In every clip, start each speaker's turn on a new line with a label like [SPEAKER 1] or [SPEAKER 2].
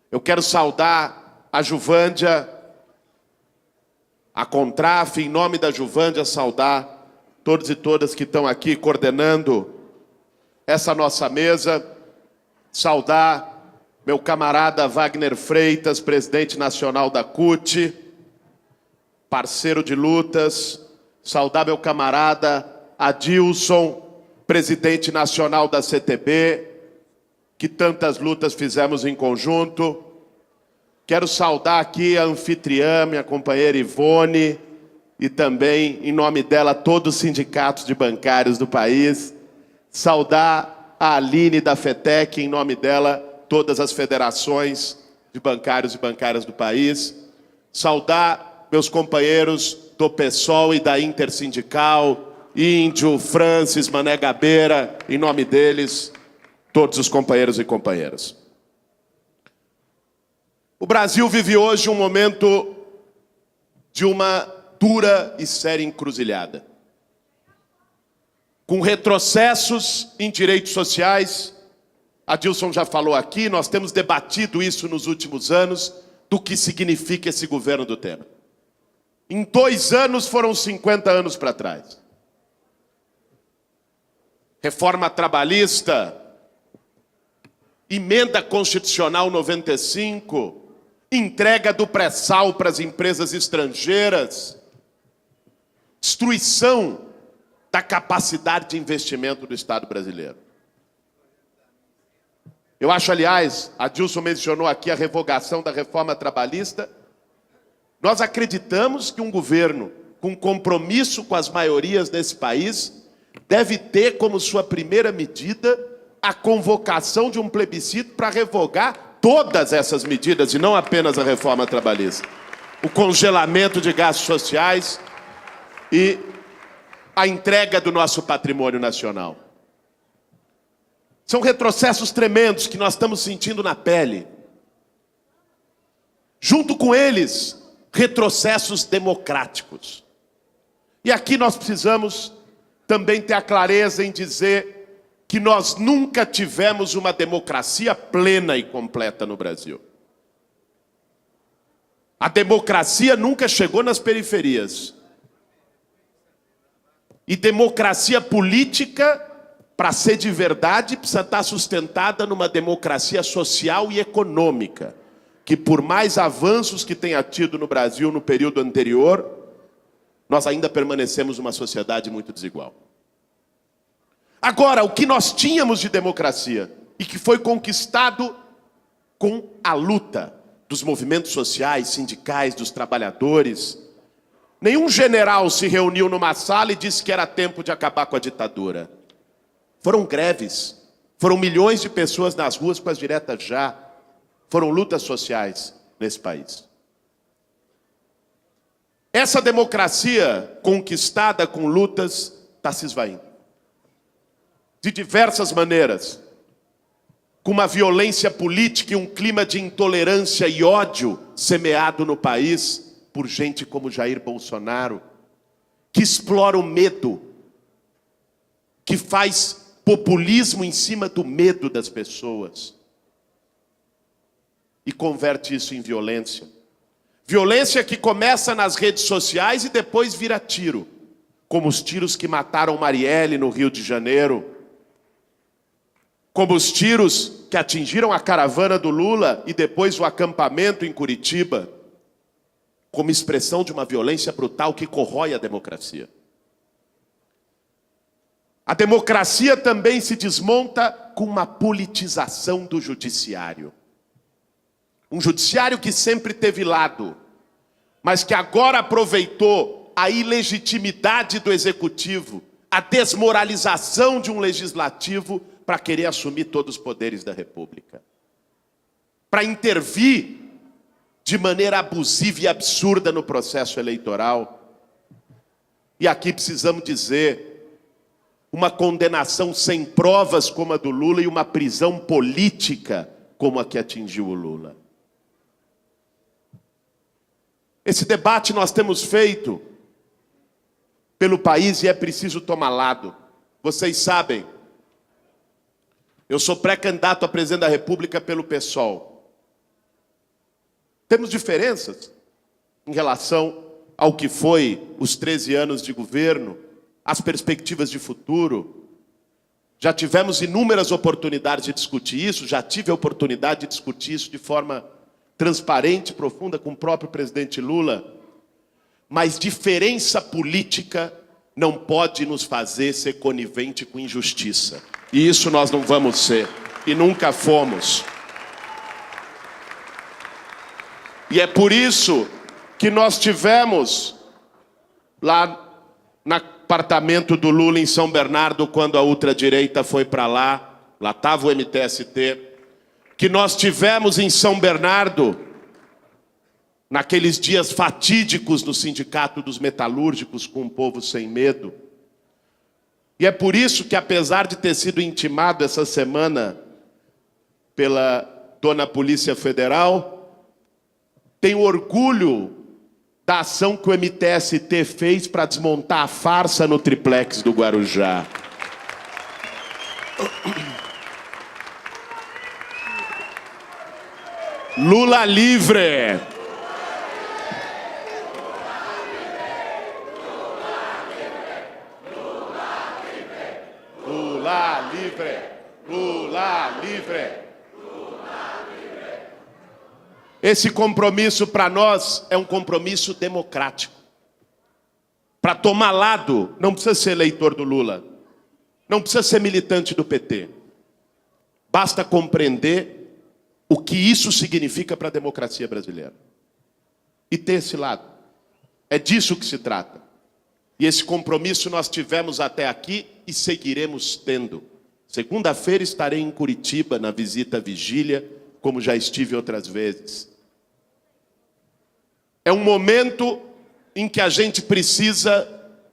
[SPEAKER 1] Eu quero saudar a Juvândia, a Contraf, em nome da Juvândia, saudar todos e todas que estão aqui coordenando essa nossa mesa, saudar meu camarada Wagner Freitas, presidente nacional da CUT, parceiro de lutas, saudar meu camarada Adilson, presidente nacional da CTB, que tantas lutas fizemos em conjunto. Quero saudar aqui a anfitriã, minha companheira Ivone, e também, em nome dela, todos os sindicatos de bancários do país. Saudar a Aline da FETEC, em nome dela, todas as federações de bancários e bancárias do país. Saudar meus companheiros do PSOL e da Intersindical, Índio, Francis, Mané Gabeira, em nome deles, todos os companheiros e companheiras. O Brasil vive hoje um momento de uma dura e séria encruzilhada. Com retrocessos em direitos sociais, Adilson já falou aqui, nós temos debatido isso nos últimos anos, do que significa esse governo do Temer. Em 2 anos foram 50 anos para trás. Reforma trabalhista, emenda constitucional 95, entrega do pré-sal para as empresas estrangeiras, destruição da capacidade de investimento do Estado brasileiro. Eu acho, aliás, Adilson mencionou aqui a revogação da reforma trabalhista. Nós acreditamos que um governo com compromisso com as maiorias nesse país deve ter como sua primeira medida a convocação de um plebiscito para revogar todas essas medidas, e não apenas a reforma trabalhista. O congelamento de gastos sociais e a entrega do nosso patrimônio nacional. São retrocessos tremendos que nós estamos sentindo na pele. Junto com eles, retrocessos democráticos. E aqui nós precisamos também ter a clareza em dizer que nós nunca tivemos uma democracia plena e completa no Brasil. A democracia nunca chegou nas periferias. E democracia política, para ser de verdade, precisa estar sustentada numa democracia social e econômica, que por mais avanços que tenha tido no Brasil no período anterior, nós ainda permanecemos uma sociedade muito desigual. Agora, o que nós tínhamos de democracia e que foi conquistado com a luta dos movimentos sociais, sindicais, dos trabalhadores. Nenhum general se reuniu numa sala e disse que era tempo de acabar com a ditadura. Foram greves, foram milhões de pessoas nas ruas com as diretas já, foram lutas sociais nesse país. Essa democracia conquistada com lutas está se esvaindo. De diversas maneiras, com uma violência política e um clima de intolerância e ódio semeado no país por gente como Jair Bolsonaro, que explora o medo, que faz populismo em cima do medo das pessoas e converte isso em violência. Violência que começa nas redes sociais e depois vira tiro, como os tiros que mataram Marielle no Rio de Janeiro, como os tiros que atingiram a caravana do Lula e depois o acampamento em Curitiba, como expressão de uma violência brutal que corrói a democracia. A democracia também se desmonta com uma politização do judiciário. Um judiciário que sempre teve lado, mas que agora aproveitou a ilegitimidade do executivo, a desmoralização de um legislativo para querer assumir todos os poderes da República. Para intervir de maneira abusiva e absurda no processo eleitoral. E aqui precisamos dizer, uma condenação sem provas como a do Lula e uma prisão política como a que atingiu o Lula. Esse debate nós temos feito pelo país e é preciso tomar lado. Vocês sabem, eu sou pré-candidato a presidente da República pelo PSOL. Temos diferenças em relação ao que foi os 13 anos de governo, as perspectivas de futuro. Já tivemos inúmeras oportunidades de discutir isso, já tive a oportunidade de discutir isso de forma transparente, profunda, com o próprio presidente Lula. Mas diferença política não pode nos fazer ser conivente com injustiça. E isso nós não vamos ser, e nunca fomos. E é por isso que nós tivemos lá no apartamento do Lula em São Bernardo, quando a ultradireita foi para lá estava o MTST, que nós tivemos em São Bernardo, naqueles dias fatídicos no Sindicato dos Metalúrgicos, com o povo sem medo. E é por isso que, apesar de ter sido intimado essa semana pela dona Polícia Federal, tenho orgulho da ação que o MTST fez para desmontar a farsa no triplex do Guarujá. Lula livre! Lula livre! Lula livre! Esse compromisso para nós é um compromisso democrático. Para tomar lado, não precisa ser eleitor do Lula, não precisa ser militante do PT. Basta compreender o que isso significa para a democracia brasileira. E ter esse lado. É disso que se trata. E esse compromisso nós tivemos até aqui e seguiremos tendo. Segunda-feira estarei em Curitiba, na visita à vigília, como já estive outras vezes. É um momento em que a gente precisa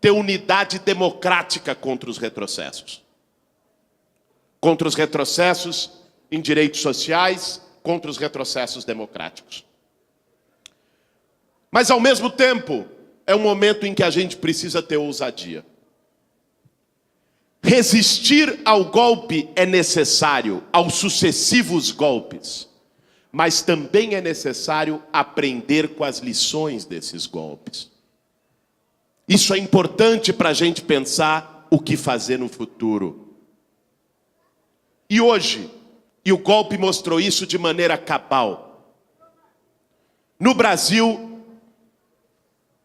[SPEAKER 1] ter unidade democrática contra os retrocessos. Contra os retrocessos em direitos sociais, contra os retrocessos democráticos. Mas, ao mesmo tempo, é um momento em que a gente precisa ter ousadia. Resistir ao golpe é necessário, aos sucessivos golpes, mas também é necessário aprender com as lições desses golpes. Isso é importante para a gente pensar o que fazer no futuro. E hoje, e o golpe mostrou isso de maneira cabal, no Brasil,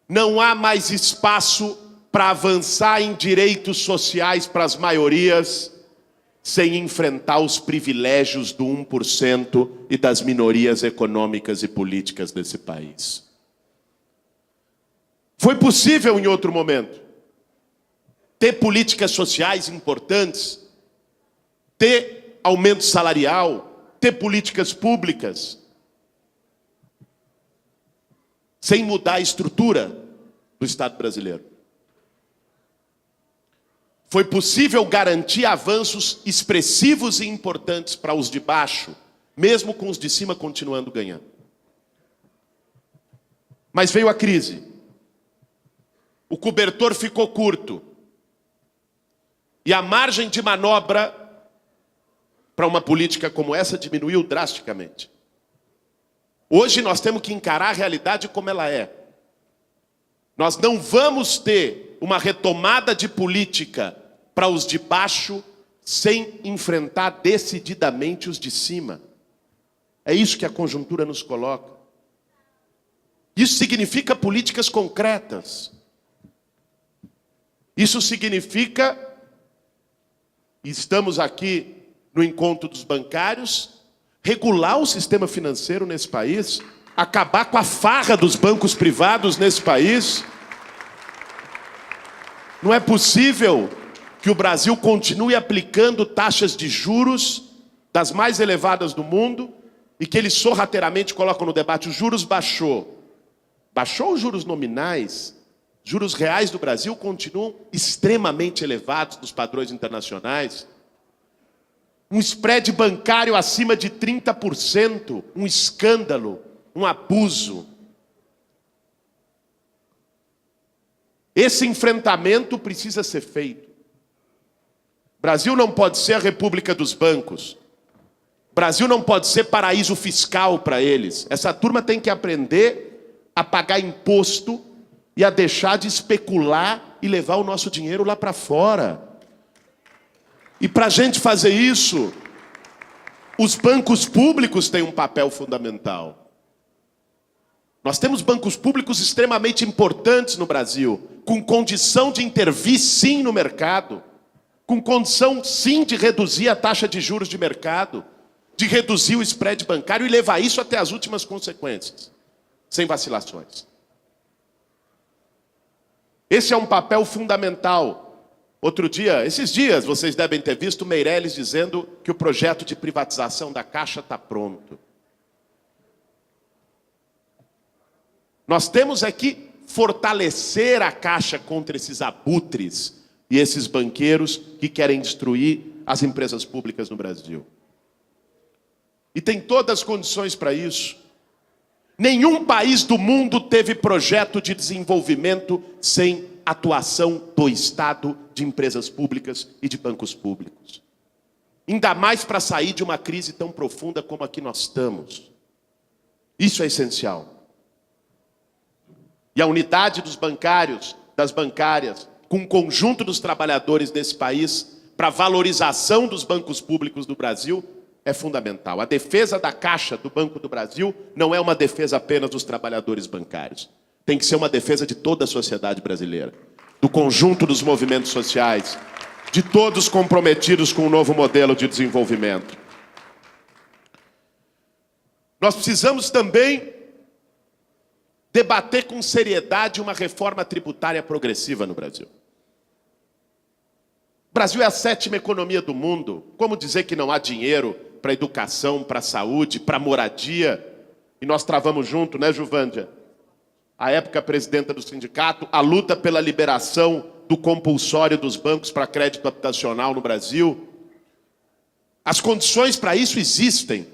[SPEAKER 1] não há mais espaço para avançar em direitos sociais para as maiorias sem enfrentar os privilégios do 1% e das minorias econômicas e políticas desse país. Foi possível em outro momento ter políticas sociais importantes, ter aumento salarial, ter políticas públicas, sem mudar a estrutura do Estado brasileiro. Foi possível garantir avanços expressivos e importantes para os de baixo, mesmo com os de cima continuando ganhando. Mas veio a crise. O cobertor ficou curto. E a margem de manobra para uma política como essa diminuiu drasticamente. Hoje nós temos que encarar a realidade como ela é. Nós não vamos ter uma retomada de política para os de baixo sem enfrentar decididamente os de cima. É isso que a conjuntura nos coloca. Isso significa políticas concretas. Isso significa, e estamos aqui no encontro dos bancários, regular o sistema financeiro nesse país, acabar com a farra dos bancos privados nesse país. Não é possível que o Brasil continue aplicando taxas de juros das mais elevadas do mundo e que eles sorrateiramente colocam no debate: os juros baixou. Baixou os juros nominais? Juros reais do Brasil continuam extremamente elevados nos padrões internacionais. Um spread bancário acima de 30%, um escândalo, um abuso. Esse enfrentamento precisa ser feito. O Brasil não pode ser a república dos bancos. O Brasil não pode ser paraíso fiscal para eles. Essa turma tem que aprender a pagar imposto e a deixar de especular e levar o nosso dinheiro lá para fora. E para a gente fazer isso, os bancos públicos têm um papel fundamental. Nós temos bancos públicos extremamente importantes no Brasil, com condição de intervir sim no mercado, com condição sim de reduzir a taxa de juros de mercado, de reduzir o spread bancário e levar isso até as últimas consequências, sem vacilações. Esse é um papel fundamental. Outro dia, esses dias, vocês devem ter visto Meirelles dizendo que o projeto de privatização da Caixa está pronto. Nós temos aqui fortalecer a Caixa contra esses abutres e esses banqueiros que querem destruir as empresas públicas no Brasil. E tem todas as condições para isso. Nenhum país do mundo teve projeto de desenvolvimento sem atuação do Estado, de empresas públicas e de bancos públicos. Ainda mais para sair de uma crise tão profunda como a que nós estamos. Isso é essencial. E a unidade dos bancários, das bancárias, com o conjunto dos trabalhadores desse país, para a valorização dos bancos públicos do Brasil, é fundamental. A defesa da Caixa do Banco do Brasil não é uma defesa apenas dos trabalhadores bancários. Tem que ser uma defesa de toda a sociedade brasileira, do conjunto dos movimentos sociais, de todos comprometidos com o novo modelo de desenvolvimento. Nós precisamos também debater com seriedade uma reforma tributária progressiva no Brasil. O Brasil é a 7ª economia do mundo. Como dizer que não há dinheiro para educação, para saúde, para moradia? E nós travamos junto, né, Juvândia? A época presidenta do sindicato, a luta pela liberação do compulsório dos bancos para crédito habitacional no Brasil. As condições para isso existem.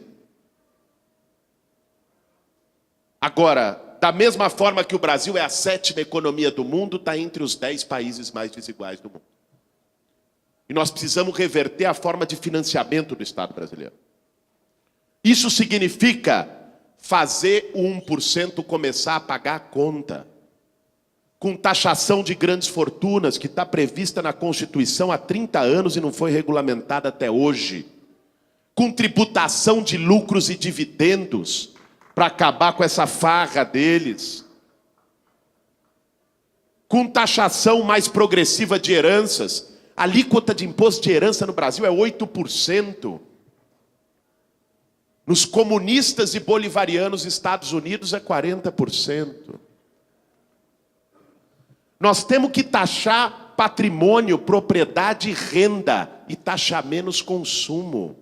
[SPEAKER 1] Agora, da mesma forma que o Brasil é a 7ª economia do mundo, está entre os 10 países mais desiguais do mundo. E nós precisamos reverter a forma de financiamento do Estado brasileiro. Isso significa fazer o 1% começar a pagar a conta. Com taxação de grandes fortunas, que está prevista na Constituição há 30 anos e não foi regulamentada até hoje. Com tributação de lucros e dividendos, para acabar com essa farra deles. Com taxação mais progressiva de heranças. A alíquota de imposto de herança no Brasil é 8%. Nos comunistas e bolivarianos Estados Unidos é 40%. Nós temos que taxar patrimônio, propriedade e renda e taxar menos consumo.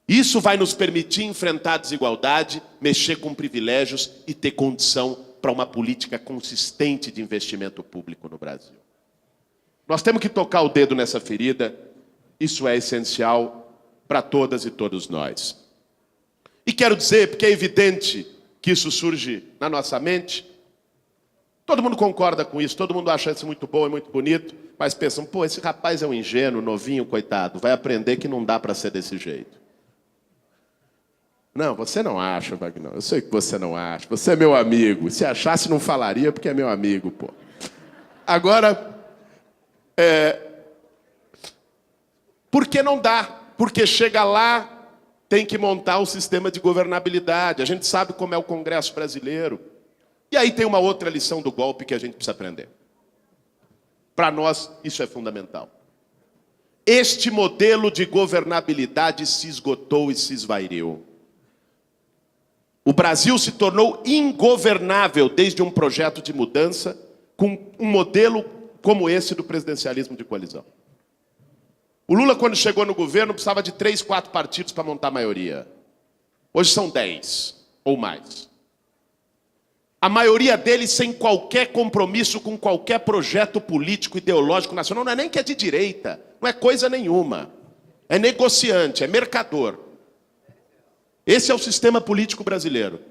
[SPEAKER 1] Isso vai nos permitir enfrentar a desigualdade, mexer com privilégios e ter condição para uma política consistente de investimento público no Brasil. Nós temos que tocar o dedo nessa ferida, isso é essencial para todas e todos nós. E quero dizer, porque é evidente que isso surge na nossa mente, todo mundo concorda com isso, todo mundo acha isso muito bom e muito bonito, mas pensam, pô, esse rapaz é um ingênuo, novinho, coitado, vai aprender que não dá para ser desse jeito. Não, você não acha, Wagner, eu sei que você não acha, você é meu amigo, se achasse não falaria porque é meu amigo, pô. Agora, por que não dá? Porque chega lá, tem que montar um sistema de governabilidade. A gente sabe como é o Congresso brasileiro. E aí tem uma outra lição do golpe que a gente precisa aprender. Para nós, isso é fundamental. Este modelo de governabilidade se esgotou e se esvairiu. O Brasil se tornou ingovernável desde um projeto de mudança com um modelo como esse do presidencialismo de coalizão. O Lula, quando chegou no governo, precisava de 3, 4 partidos para montar a maioria. Hoje são 10 ou mais. A maioria deles sem qualquer compromisso com qualquer projeto político, ideológico, nacional. Não é nem que é de direita, não é coisa nenhuma. É negociante, é mercador. Esse é o sistema político brasileiro.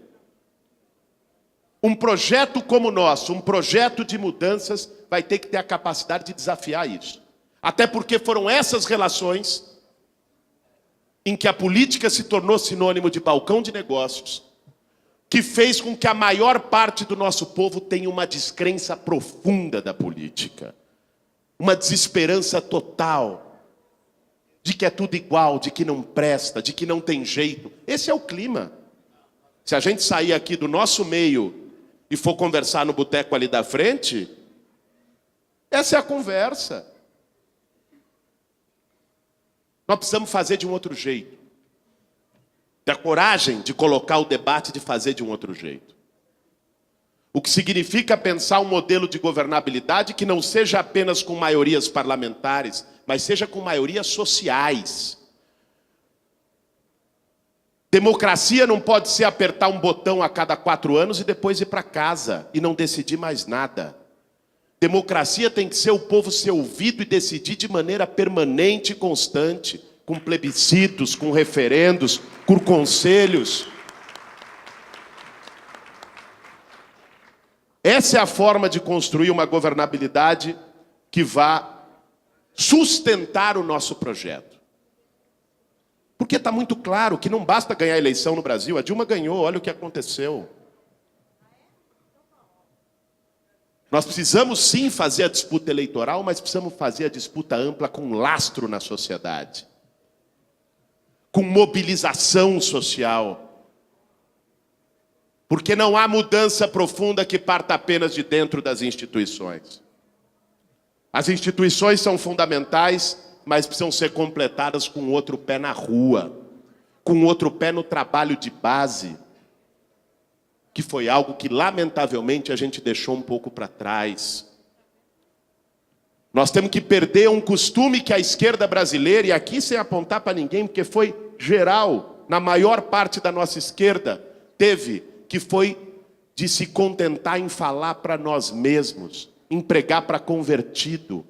[SPEAKER 1] Um projeto como o nosso, um projeto de mudanças, vai ter que ter a capacidade de desafiar isso. Até porque foram essas relações em que a política se tornou sinônimo de balcão de negócios, que fez com que a maior parte do nosso povo tenha uma descrença profunda da política, uma desesperança total, de que é tudo igual, de que não presta, de que não tem jeito. Esse é o clima. Se a gente sair aqui do nosso meio e for conversar no boteco ali da frente, essa é a conversa. Nós precisamos fazer de um outro jeito. Ter a coragem de colocar o debate de fazer de um outro jeito. O que significa pensar um modelo de governabilidade que não seja apenas com maiorias parlamentares, mas seja com maiorias sociais. Democracia não pode ser apertar um botão a cada 4 anos e depois ir para casa e não decidir mais nada. Democracia tem que ser o povo ser ouvido e decidir de maneira permanente e constante, com plebiscitos, com referendos, com conselhos. Essa é a forma de construir uma governabilidade que vá sustentar o nosso projeto. Porque está muito claro que não basta ganhar a eleição no Brasil. A Dilma ganhou, olha o que aconteceu. Nós precisamos sim fazer a disputa eleitoral, mas precisamos fazer a disputa ampla com lastro na sociedade. Com mobilização social. Porque não há mudança profunda que parta apenas de dentro das instituições. As instituições são fundamentais, mas precisam ser completadas com outro pé na rua, com outro pé no trabalho de base, que foi algo que, lamentavelmente, a gente deixou um pouco para trás. Nós temos que perder um costume que a esquerda brasileira, e aqui sem apontar para ninguém, porque foi geral, na maior parte da nossa esquerda, teve, que foi de se contentar em falar para nós mesmos, em pregar para convertido.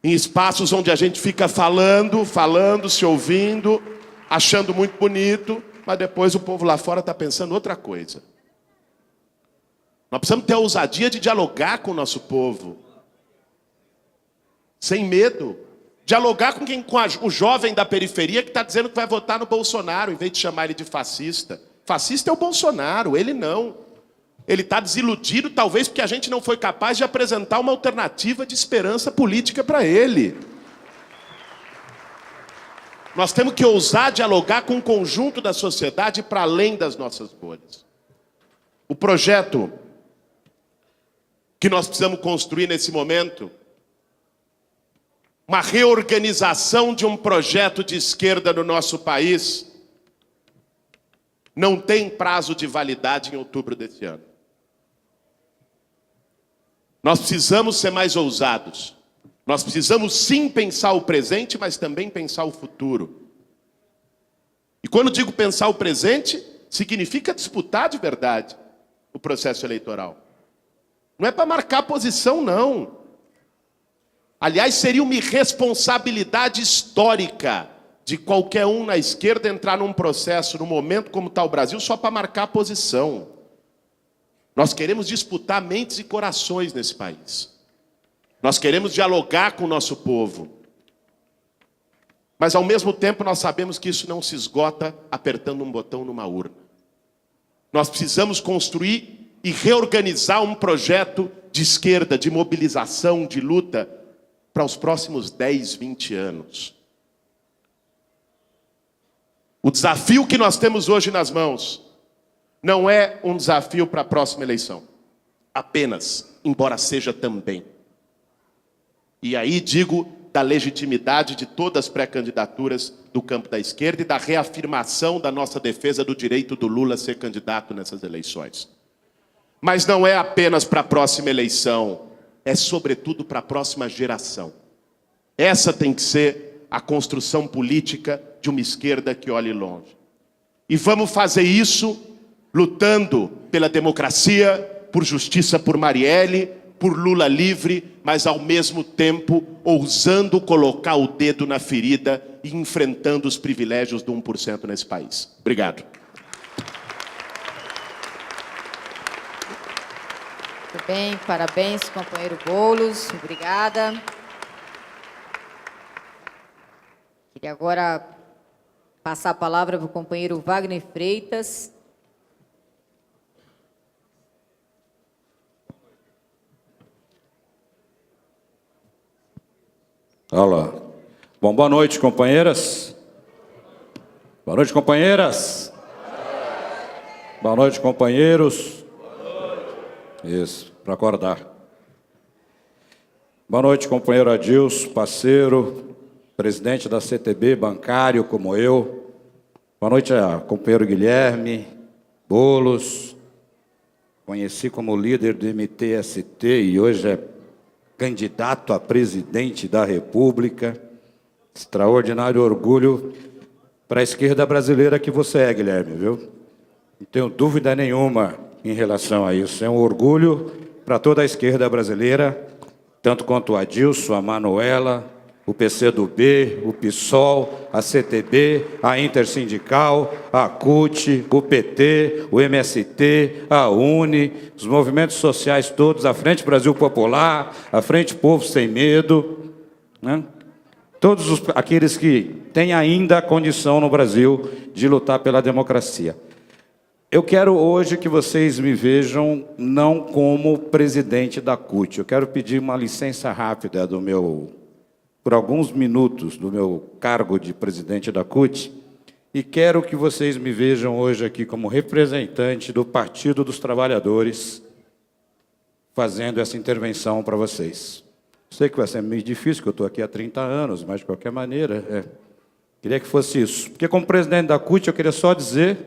[SPEAKER 1] Em espaços onde a gente fica falando, se ouvindo, achando muito bonito, mas depois o povo lá fora está pensando outra coisa. Nós precisamos ter a ousadia de dialogar com o nosso povo. Sem medo. Dialogar com o jovem da periferia que está dizendo que vai votar no Bolsonaro, em vez de chamar ele de fascista. Fascista é o Bolsonaro, ele não. Ele está desiludido, talvez porque a gente não foi capaz de apresentar uma alternativa de esperança política para ele. Nós temos que ousar dialogar com o conjunto da sociedade para além das nossas bolhas. O projeto que nós precisamos construir nesse momento, uma reorganização de um projeto de esquerda no nosso país, não tem prazo de validade em outubro desse ano. Nós precisamos ser mais ousados. Nós precisamos sim pensar o presente, mas também pensar o futuro. E quando digo pensar o presente, significa disputar de verdade o processo eleitoral. Não é para marcar posição, não. Aliás, seria uma irresponsabilidade histórica de qualquer um na esquerda entrar num processo, num momento como está o Brasil, só para marcar posição. Nós queremos disputar mentes e corações nesse país. Nós queremos dialogar com o nosso povo. Mas, ao mesmo tempo, nós sabemos que isso não se esgota apertando um botão numa urna. Nós precisamos construir e reorganizar um projeto de esquerda, de mobilização, de luta, para os próximos 10, 20 anos. O desafio que nós temos hoje nas mãos não é um desafio para a próxima eleição. Apenas, embora seja também. E aí digo da legitimidade de todas as pré-candidaturas do campo da esquerda e da reafirmação da nossa defesa do direito do Lula a ser candidato nessas eleições. Mas não é apenas para a próxima eleição, é sobretudo para a próxima geração. Essa tem que ser a construção política de uma esquerda que olhe longe. E vamos fazer isso lutando pela democracia, por justiça por Marielle, por Lula livre, mas ao mesmo tempo ousando colocar o dedo na ferida e enfrentando os privilégios do 1% nesse país. Obrigado.
[SPEAKER 2] Muito bem, parabéns, companheiro Boulos. Obrigada. Queria agora passar a palavra para o companheiro Wagner Freitas.
[SPEAKER 3] Olá. Bom, boa noite, companheiras. Boa noite, companheiras. Boa noite, companheiros. Isso, para acordar. Boa noite, companheiro Adilson, parceiro, presidente da CTB, bancário como eu. Boa noite, companheiro Guilherme Boulos. Conheci como líder do MTST e hoje é candidato a presidente da República. Extraordinário orgulho para a esquerda brasileira que você é, Guilherme, viu? Não tenho dúvida nenhuma em relação a isso. É um orgulho para toda a esquerda brasileira, tanto quanto o Adilson, a Manuela, o PCdoB, o PSOL, a CTB, a Intersindical, a CUT, o PT, o MST, a UNE, os movimentos sociais todos, a Frente Brasil Popular, a Frente Povo Sem Medo, né? Todos aqueles que têm ainda a condição no Brasil de lutar pela democracia. Eu quero hoje que vocês me vejam não como presidente da CUT. Eu quero pedir uma licença rápida por alguns minutos do meu cargo de presidente da CUT e quero que vocês me vejam hoje aqui como representante do Partido dos Trabalhadores fazendo essa intervenção para vocês. Sei que vai ser meio difícil, que eu estou aqui há 30 anos, mas de qualquer maneira, queria que fosse isso. Porque como presidente da CUT eu queria só dizer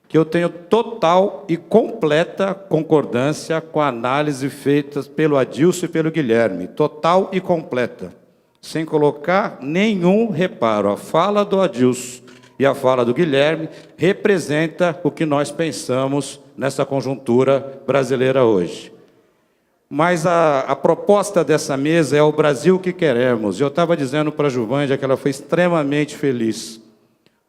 [SPEAKER 3] que eu tenho total e completa concordância com a análise feita pelo Adilson e pelo Guilherme. Total e completa. Sem colocar nenhum reparo. A fala do Adilson e a fala do Guilherme representa o que nós pensamos nessa conjuntura brasileira hoje. Mas a proposta dessa mesa é o Brasil que queremos. Eu estava dizendo para a Juvândia que ela foi extremamente feliz.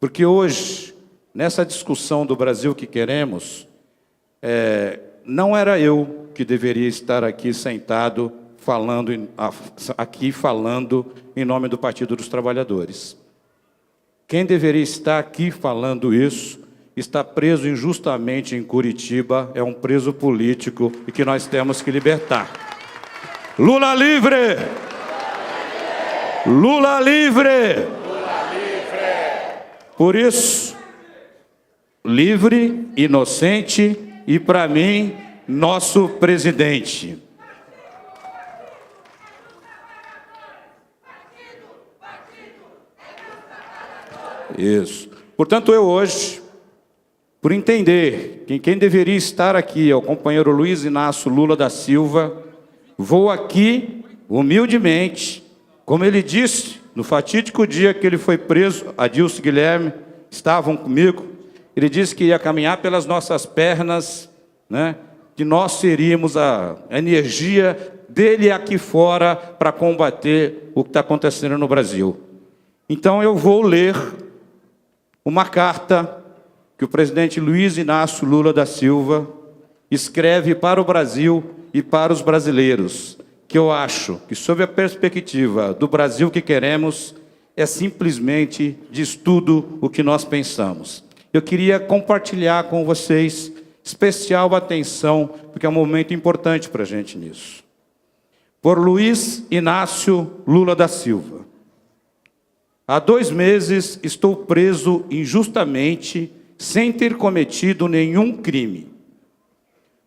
[SPEAKER 3] Porque hoje, nessa discussão do Brasil que queremos, não era eu que deveria estar aqui sentado falando em nome do Partido dos Trabalhadores. Quem deveria estar aqui falando isso está preso injustamente em Curitiba, é um preso político e que nós temos que libertar. Lula livre! Lula livre! Lula livre! Por isso, livre, inocente e, para mim, nosso presidente. Isso. Portanto, eu hoje, por entender que quem deveria estar aqui é o companheiro Luiz Inácio Lula da Silva, vou aqui, humildemente, como ele disse, no fatídico dia que ele foi preso, Adilson e Guilherme estavam comigo, ele disse que ia caminhar pelas nossas pernas, né, que nós seríamos a energia dele aqui fora para combater o que está acontecendo no Brasil. Então eu vou ler uma carta que o presidente Luiz Inácio Lula da Silva escreve para o Brasil e para os brasileiros, que eu acho que, sob a perspectiva do Brasil que queremos, é simplesmente diz tudo o que nós pensamos. Eu queria compartilhar com vocês especial atenção, porque é um momento importante para a gente nisso. Por Luiz Inácio Lula da Silva. Há 2 meses estou preso injustamente, sem ter cometido nenhum crime.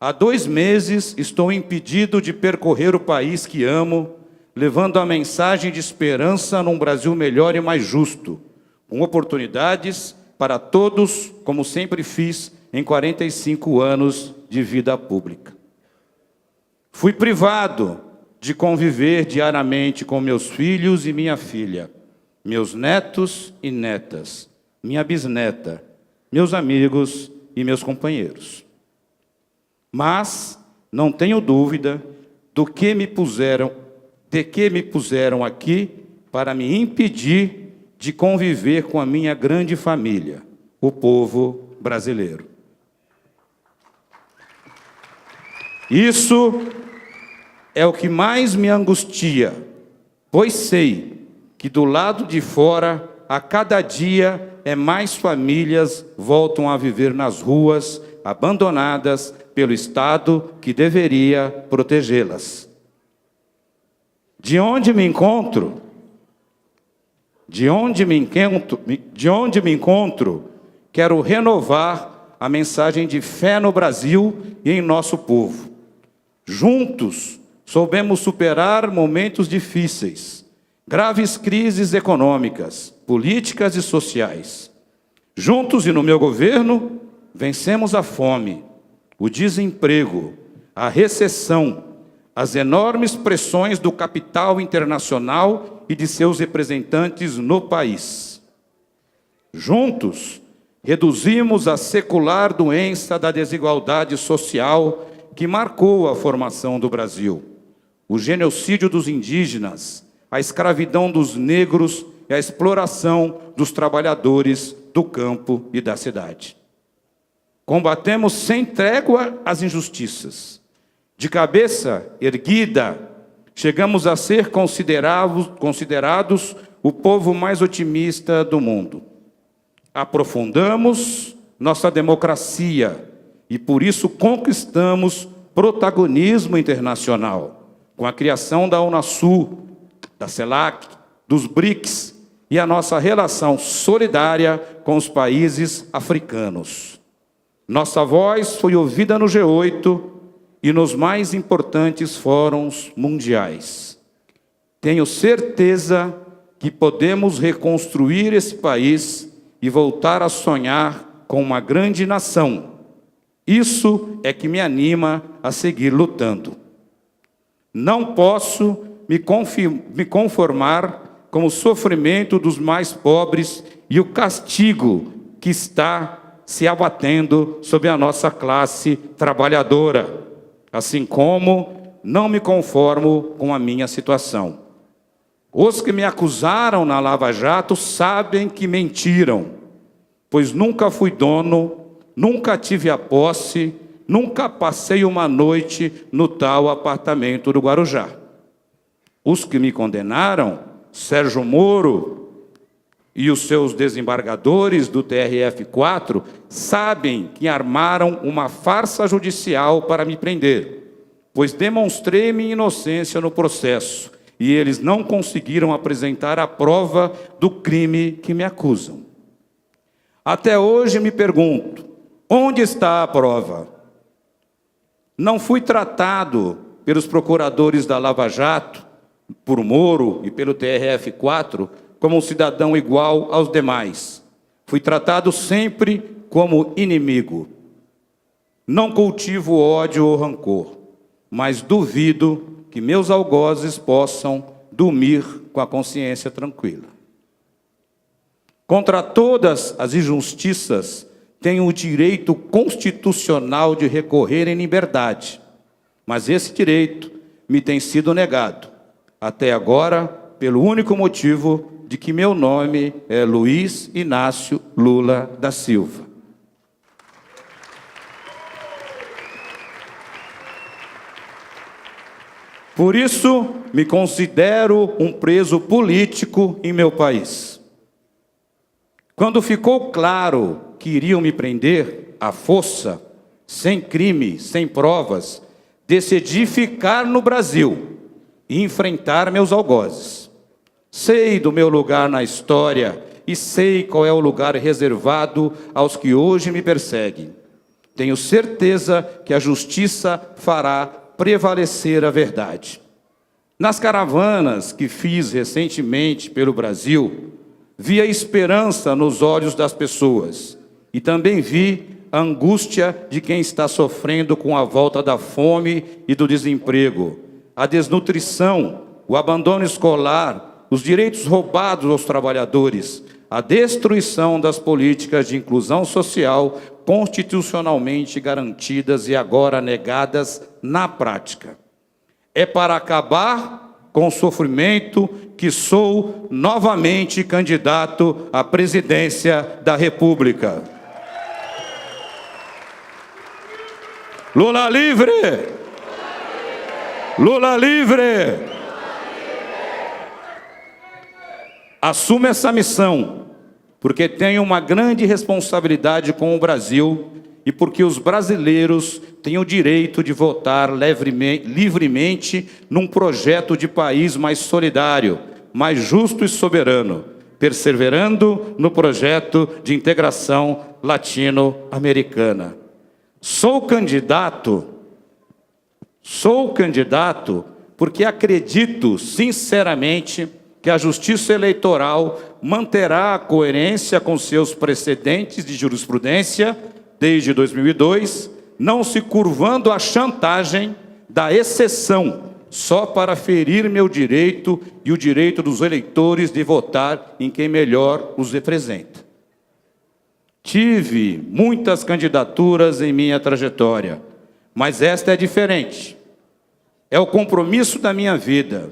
[SPEAKER 3] Há 2 meses estou impedido de percorrer o país que amo, levando a mensagem de esperança num Brasil melhor e mais justo, com oportunidades para todos, como sempre fiz em 45 anos de vida pública. Fui privado de conviver diariamente com meus filhos e minha filha, meus netos e netas, minha bisneta, meus amigos e meus companheiros. Mas não tenho dúvida de que me puseram aqui para me impedir de conviver com a minha grande família, o povo brasileiro. Isso é o que mais me angustia, pois sei que do lado de fora a cada dia mais famílias voltam a viver nas ruas, abandonadas pelo Estado que deveria protegê-las. De onde me encontro? Quero renovar a mensagem de fé no Brasil e em nosso povo. Juntos, soubemos superar momentos difíceis, graves crises econômicas, políticas e sociais. Juntos e no meu governo, vencemos a fome, o desemprego, a recessão, as enormes pressões do capital internacional e de seus representantes no país. Juntos, reduzimos a secular doença da desigualdade social que marcou a formação do Brasil, o genocídio dos indígenas, a escravidão dos negros e a exploração dos trabalhadores do campo e da cidade. Combatemos sem trégua as injustiças. De cabeça erguida, chegamos a ser considerados o povo mais otimista do mundo. Aprofundamos nossa democracia e, por isso, conquistamos protagonismo internacional, com a criação da Unasul, da CELAC, dos BRICS e a nossa relação solidária com os países africanos. Nossa voz foi ouvida no G8 e nos mais importantes fóruns mundiais. Tenho certeza que podemos reconstruir esse país e voltar a sonhar com uma grande nação. Isso é que me anima a seguir lutando. Não posso me conformar com o sofrimento dos mais pobres e o castigo que está se abatendo sobre a nossa classe trabalhadora, assim como não me conformo com a minha situação. Os que me acusaram na Lava Jato sabem que mentiram, pois nunca fui dono, nunca tive a posse, nunca passei uma noite no tal apartamento do Guarujá. Os que me condenaram, Sérgio Moro e os seus desembargadores do TRF4, sabem que armaram uma farsa judicial para me prender, pois demonstrei minha inocência no processo e eles não conseguiram apresentar a prova do crime que me acusam. Até hoje me pergunto, onde está a prova? Não fui tratado pelos procuradores da Lava Jato, por Moro e pelo TRF4, como um cidadão igual aos demais. Fui tratado sempre como inimigo. Não cultivo ódio ou rancor, mas duvido que meus algozes possam dormir com a consciência tranquila. Contra todas as injustiças, tenho o direito constitucional de recorrer em liberdade, mas esse direito me tem sido negado, até agora, pelo único motivo de que meu nome é Luiz Inácio Lula da Silva. Por isso, me considero um preso político em meu país. Quando ficou claro que iriam me prender à força, sem crime, sem provas, decidi ficar no Brasil e enfrentar meus algozes. Sei do meu lugar na história e sei qual é o lugar reservado aos que hoje me perseguem. Tenho certeza que a justiça fará prevalecer a verdade. Nas caravanas que fiz recentemente pelo Brasil, vi a esperança nos olhos das pessoas e também vi a angústia de quem está sofrendo com a volta da fome e do desemprego, a desnutrição, o abandono escolar, os direitos roubados aos trabalhadores, a destruição das políticas de inclusão social constitucionalmente garantidas e agora negadas na prática. É para acabar com o sofrimento que sou novamente candidato à presidência da República. Lula livre! Lula livre! Assumo essa missão porque tenho uma grande responsabilidade com o Brasil e porque os brasileiros têm o direito de votar livremente num projeto de país mais solidário, mais justo e soberano, perseverando no projeto de integração latino-americana. Sou candidato porque acredito sinceramente que a Justiça Eleitoral manterá a coerência com seus precedentes de jurisprudência desde 2002, não se curvando à chantagem da exceção só para ferir meu direito e o direito dos eleitores de votar em quem melhor os representa. Tive muitas candidaturas em minha trajetória, mas esta é diferente. É o compromisso da minha vida.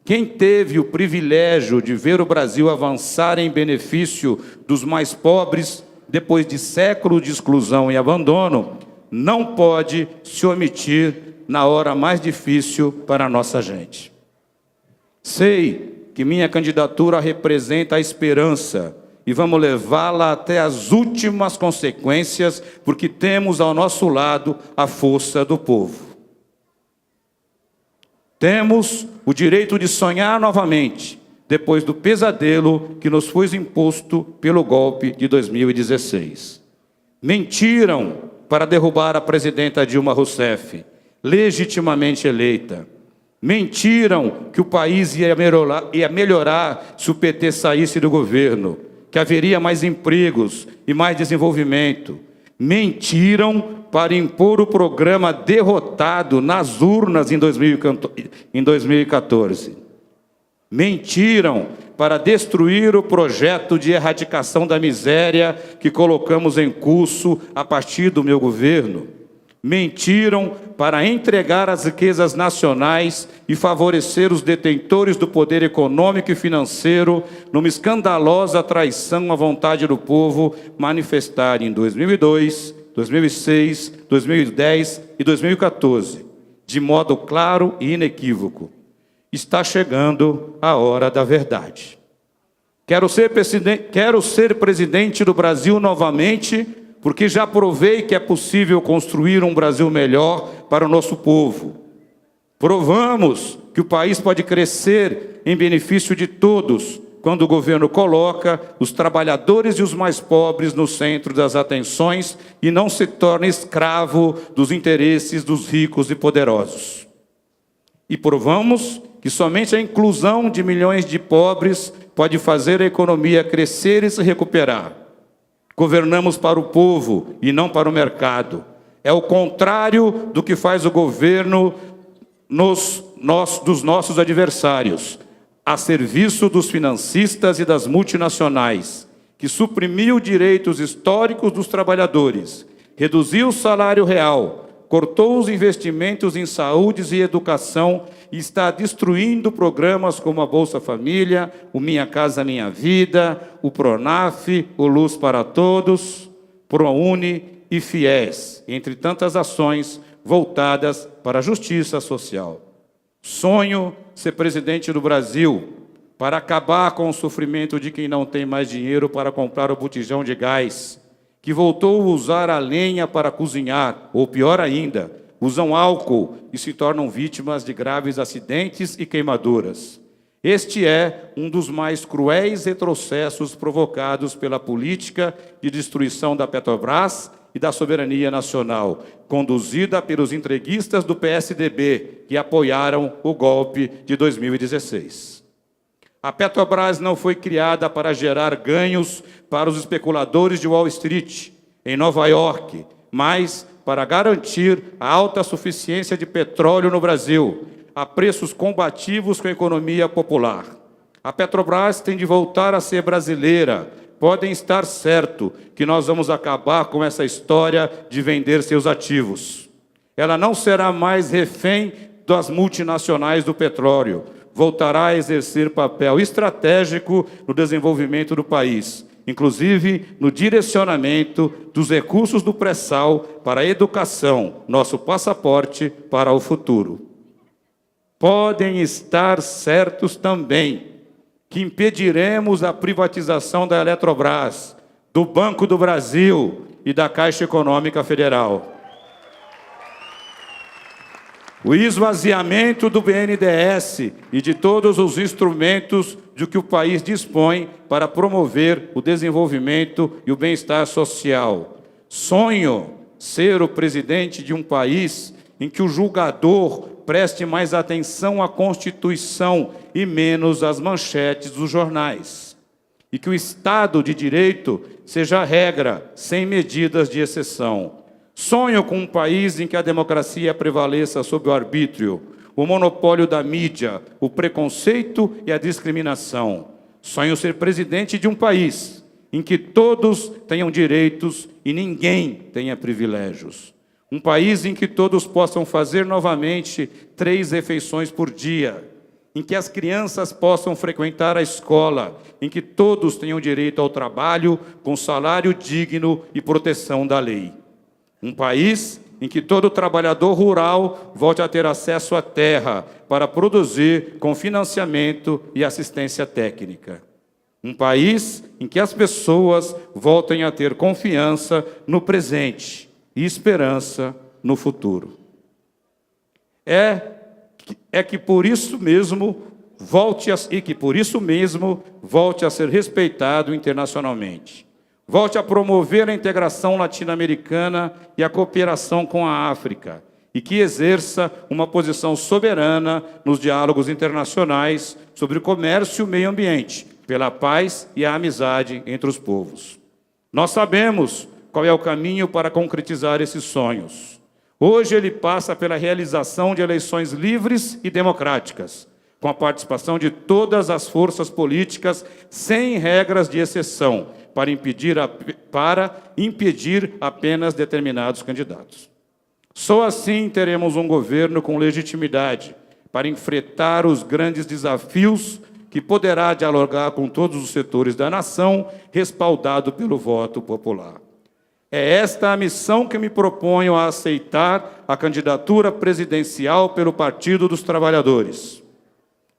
[SPEAKER 3] Quem teve o privilégio de ver o Brasil avançar em benefício dos mais pobres, depois de séculos de exclusão e abandono, não pode se omitir na hora mais difícil para a nossa gente. Sei que minha candidatura representa a esperança e vamos levá-la até as últimas consequências, porque temos ao nosso lado a força do povo. Temos o direito de sonhar novamente, depois do pesadelo que nos foi imposto pelo golpe de 2016. Mentiram para derrubar a presidenta Dilma Rousseff, legitimamente eleita. Mentiram que o país ia melhorar se o PT saísse do governo, que haveria mais empregos e mais desenvolvimento. Mentiram para impor o programa derrotado nas urnas em 2014. Mentiram para destruir o projeto de erradicação da miséria que colocamos em curso a partir do meu governo. Mentiram para entregar as riquezas nacionais e favorecer os detentores do poder econômico e financeiro numa escandalosa traição à vontade do povo manifestada em 2002, 2006, 2010 e 2014, de modo claro e inequívoco. Está chegando a hora da verdade. Quero ser presidente do Brasil novamente, porque já provei que é possível construir um Brasil melhor para o nosso povo. Provamos que o país pode crescer em benefício de todos, quando o governo coloca os trabalhadores e os mais pobres no centro das atenções e não se torna escravo dos interesses dos ricos e poderosos. E provamos que somente a inclusão de milhões de pobres pode fazer a economia crescer e se recuperar. Governamos para o povo e não para o mercado. É o contrário do que faz o governo dos nossos adversários, a serviço dos financistas e das multinacionais, que suprimiu direitos históricos dos trabalhadores, reduziu o salário real, cortou os investimentos em saúde e educação e está destruindo programas como a Bolsa Família, o Minha Casa Minha Vida, o Pronaf, o Luz para Todos, ProUni e FIES, entre tantas ações voltadas para a justiça social. Sonho ser presidente do Brasil para acabar com o sofrimento de quem não tem mais dinheiro para comprar o botijão de gás, que voltou a usar a lenha para cozinhar, ou pior ainda, usam álcool e se tornam vítimas de graves acidentes e queimaduras. Este é um dos mais cruéis retrocessos provocados pela política de destruição da Petrobras e da soberania nacional, conduzida pelos entreguistas do PSDB, que apoiaram o golpe de 2016. A Petrobras não foi criada para gerar ganhos para os especuladores de Wall Street, em Nova York, mas para garantir a autossuficiência de petróleo no Brasil, a preços combativos com a economia popular. A Petrobras tem de voltar a ser brasileira. Podem estar certo que nós vamos acabar com essa história de vender seus ativos. Ela não será mais refém das multinacionais do petróleo. Voltará a exercer papel estratégico no desenvolvimento do país, inclusive no direcionamento dos recursos do pré-sal para a educação, nosso passaporte para o futuro. Podem estar certos também que impediremos a privatização da Eletrobras, do Banco do Brasil e da Caixa Econômica Federal. O esvaziamento do BNDES e de todos os instrumentos de que o país dispõe para promover o desenvolvimento e o bem-estar social. Sonho ser o presidente de um país em que o julgador preste mais atenção à Constituição e menos às manchetes dos jornais. E que o Estado de Direito seja a regra, sem medidas de exceção. Sonho com um país em que a democracia prevaleça sobre o arbítrio, o monopólio da mídia, o preconceito e a discriminação. Sonho ser presidente de um país em que todos tenham direitos e ninguém tenha privilégios. Um país em que todos possam fazer novamente 3 refeições por dia, em que as crianças possam frequentar a escola, em que todos tenham direito ao trabalho com salário digno e proteção da lei. Um país em que todo trabalhador rural volte a ter acesso à terra para produzir com financiamento e assistência técnica. Um país em que as pessoas voltem a ter confiança no presente e esperança no futuro. Que por isso mesmo volte a ser respeitado internacionalmente. Volte a promover a integração latino-americana e a cooperação com a África, e que exerça uma posição soberana nos diálogos internacionais sobre o comércio e o meio ambiente, pela paz e a amizade entre os povos. Nós sabemos qual é o caminho para concretizar esses sonhos. Hoje ele passa pela realização de eleições livres e democráticas, com a participação de todas as forças políticas, sem regras de exceção, para impedir apenas determinados candidatos. Só assim teremos um governo com legitimidade para enfrentar os grandes desafios que poderá dialogar com todos os setores da nação, respaldado pelo voto popular. É esta a missão que me proponho a aceitar a candidatura presidencial pelo Partido dos Trabalhadores.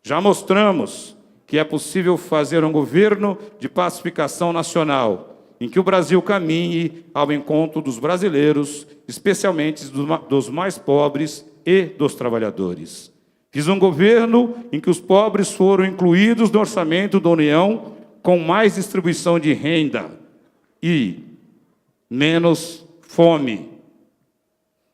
[SPEAKER 3] Já mostramos que é possível fazer um governo de pacificação nacional, em que o Brasil caminhe ao encontro dos brasileiros, especialmente dos mais pobres e dos trabalhadores. Fiz um governo em que os pobres foram incluídos no orçamento da União, com mais distribuição de renda e menos fome,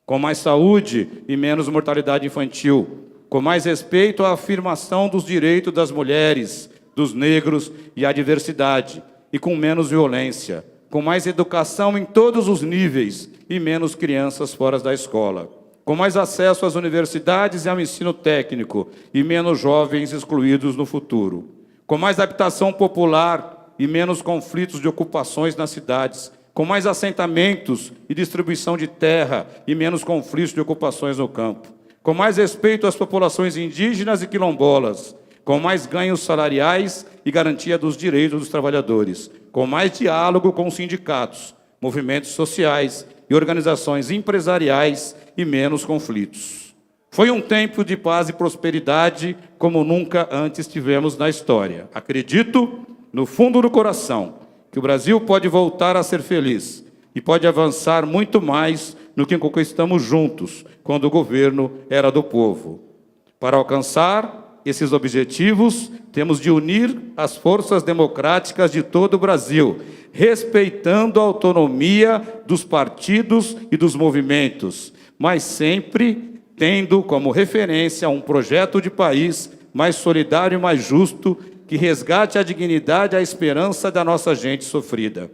[SPEAKER 3] com mais saúde e menos mortalidade infantil, com mais respeito à afirmação dos direitos das mulheres, dos negros e à diversidade, e com menos violência, com mais educação em todos os níveis e menos crianças fora da escola, com mais acesso às universidades e ao ensino técnico e menos jovens excluídos no futuro, com mais habitação popular e menos conflitos de ocupações nas cidades, com mais assentamentos e distribuição de terra e menos conflitos de ocupações no campo, com mais respeito às populações indígenas e quilombolas, com mais ganhos salariais e garantia dos direitos dos trabalhadores, com mais diálogo com os sindicatos, movimentos sociais e organizações empresariais e menos conflitos. Foi um tempo de paz e prosperidade como nunca antes tivemos na história. Acredito, no fundo do coração, que o Brasil pode voltar a ser feliz e pode avançar muito mais no que conquistamos juntos, quando o governo era do povo. Para alcançar esses objetivos, temos de unir as forças democráticas de todo o Brasil, respeitando a autonomia dos partidos e dos movimentos, mas sempre tendo como referência um projeto de país mais solidário e mais justo, que resgate a dignidade e a esperança da nossa gente sofrida.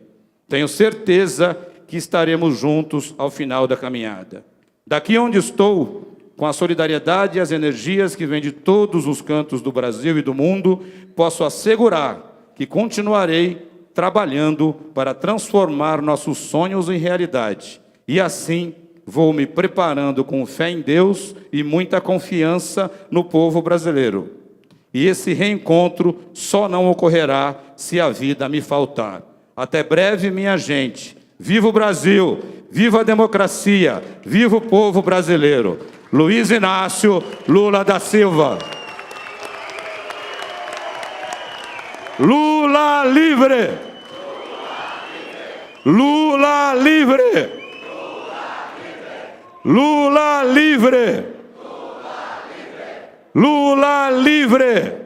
[SPEAKER 3] Tenho certeza que estaremos juntos ao final da caminhada. Daqui onde estou, com a solidariedade e as energias que vêm de todos os cantos do Brasil e do mundo, posso assegurar que continuarei trabalhando para transformar nossos sonhos em realidade. E assim, vou me preparando com fé em Deus e muita confiança no povo brasileiro. E esse reencontro só não ocorrerá se a vida me faltar. Até breve, minha gente. Viva o Brasil! Viva a democracia! Viva o povo brasileiro! Luiz Inácio Lula da Silva. Lula livre! Lula livre! Lula livre! Lula livre!